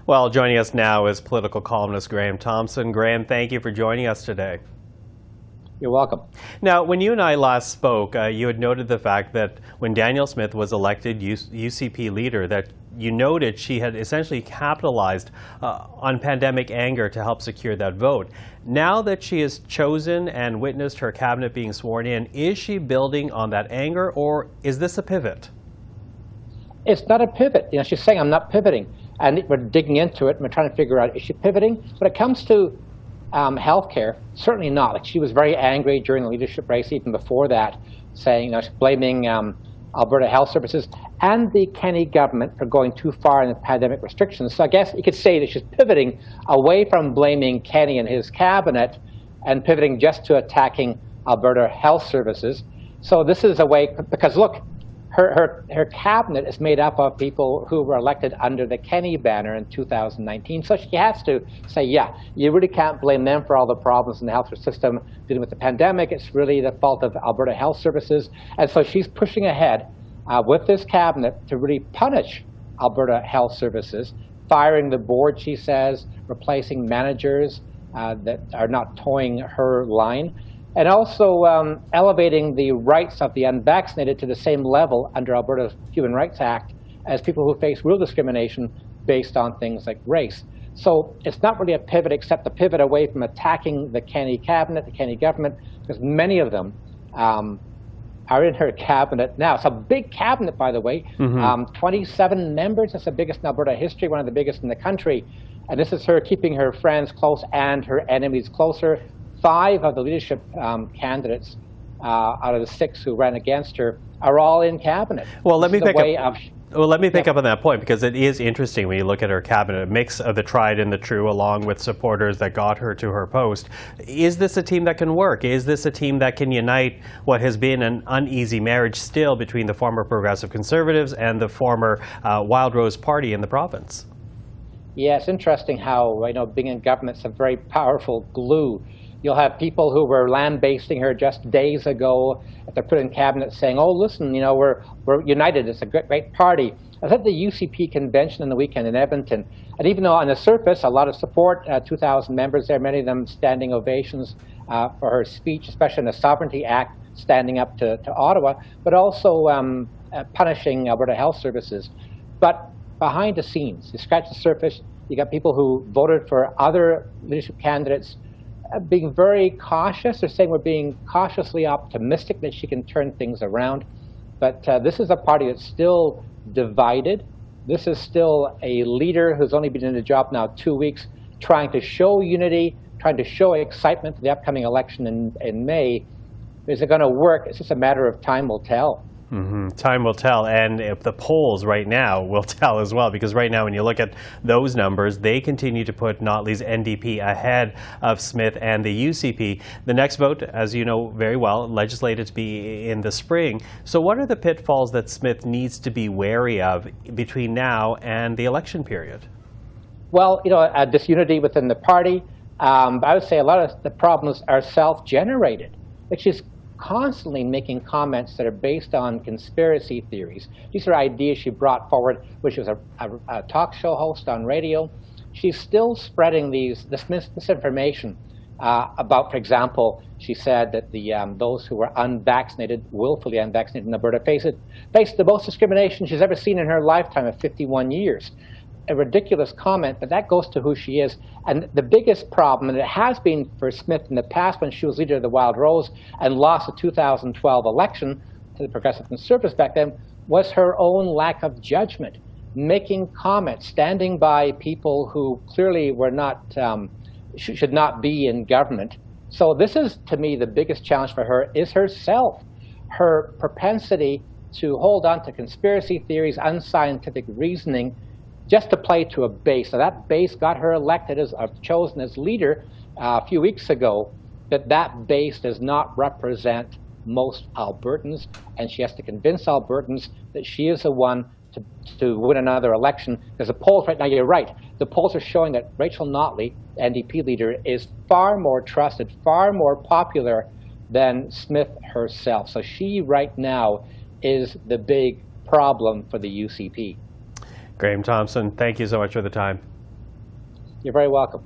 Well, joining us now is political columnist Graham Thomson. Graham, thank you for joining us today. You're welcome. Now, when you and I last spoke, you had noted the fact that when Danielle Smith was elected UCP leader, that you noted she had essentially capitalized on pandemic anger to help secure that vote. Now that she has chosen and witnessed her cabinet being sworn in, is she building on that anger, or is this a pivot? It's not a pivot. You know, she's saying, I'm not pivoting. And we're digging into it, and we're trying to figure out, is she pivoting? When it comes to healthcare, certainly not. Like, she was very angry during the leadership race, even before that, saying, you know, she's blaming Alberta Health Services and the Kenney government for going too far in the pandemic restrictions. So I guess you could say that she's pivoting away from blaming Kenney and his cabinet and pivoting just to attacking Alberta Health Services. So this is a way, because look, her cabinet is made up of people who were elected under the Kenney banner in 2019. So she has to say, yeah, you really can't blame them for all the problems in the health system dealing with the pandemic. It's really the fault of Alberta Health Services. And so she's pushing ahead with this cabinet to really punish Alberta Health Services, firing the board, she says, replacing managers that are not towing her line, and also elevating the rights of the unvaccinated to the same level under Alberta's Human Rights Act as people who face real discrimination based on things like race. So it's not really a pivot, except a pivot away from attacking the Kenney cabinet, the Kenney government, because many of them are in her cabinet now. It's a big cabinet, by the way, 27 members. That's the biggest in Alberta history, one of the biggest in the country. And this is her keeping her friends close and her enemies closer. 5 of the leadership candidates out of the 6 who ran against her are all in cabinet. Well, let me pick up on that point, because it is interesting when you look at her cabinet, a mix of the tried and the true, along with supporters that got her to her post. Is this a team that can work? Is this a team that can unite what has been an uneasy marriage still between the former Progressive Conservatives and the former Wild Rose Party in the province? Yeah, it's interesting how, you know, being in government's a very powerful glue. You'll have people who were lambasting her just days ago, if they're put in cabinet, saying, oh, listen, you know, we're united, it's a great party. I was at the UCP convention on the weekend in Edmonton, and even though on the surface, a lot of support, 2,000 members there, many of them standing ovations for her speech, especially in the Sovereignty Act, standing up to Ottawa, but also punishing Alberta Health Services. But behind the scenes, you scratch the surface, you got people who voted for other leadership candidates being very cautious. They're saying we're being cautiously optimistic that she can turn things around. But this is a party that's still divided. This is still a leader who's only been in the job now 2 weeks, trying to show unity, trying to show excitement for the upcoming election in May. Is it going to work? It's just a matter of time will tell. Time will tell, and if the polls right now will tell as well, because right now when you look at those numbers, they continue to put Notley's NDP ahead of Smith and the UCP. The next vote, as you know very well, legislated to be in the spring. So what are the pitfalls that Smith needs to be wary of between now and the election period? Well, you know, disunity within the party. I would say a lot of the problems are self-generated, which is constantly making comments that are based on conspiracy theories. These are ideas she brought forward, which was a talk show host on radio. She's still spreading this misinformation about, for example, she said that those who were unvaccinated, willfully unvaccinated in Alberta, face the most discrimination she's ever seen in her lifetime of 51 years. A ridiculous comment, but that goes to who she is. And the biggest problem, and it has been for Smith in the past when she was leader of the Wild Rose and lost the 2012 election to the Progressive Conservatives back then, was her own lack of judgment, making comments, standing by people who clearly were not, should not be in government. So this is, to me, the biggest challenge for her is herself, her propensity to hold on to conspiracy theories, unscientific reasoning, just to play to a base. So that base got her elected as chosen as leader a few weeks ago, but that base does not represent most Albertans, and she has to convince Albertans that she is the one to win another election. Because the polls right now, you're right, the polls are showing that Rachel Notley, NDP leader, is far more trusted, far more popular than Smith herself. So she right now is the big problem for the UCP. Graham Thomson, thank you so much for the time. You're very welcome.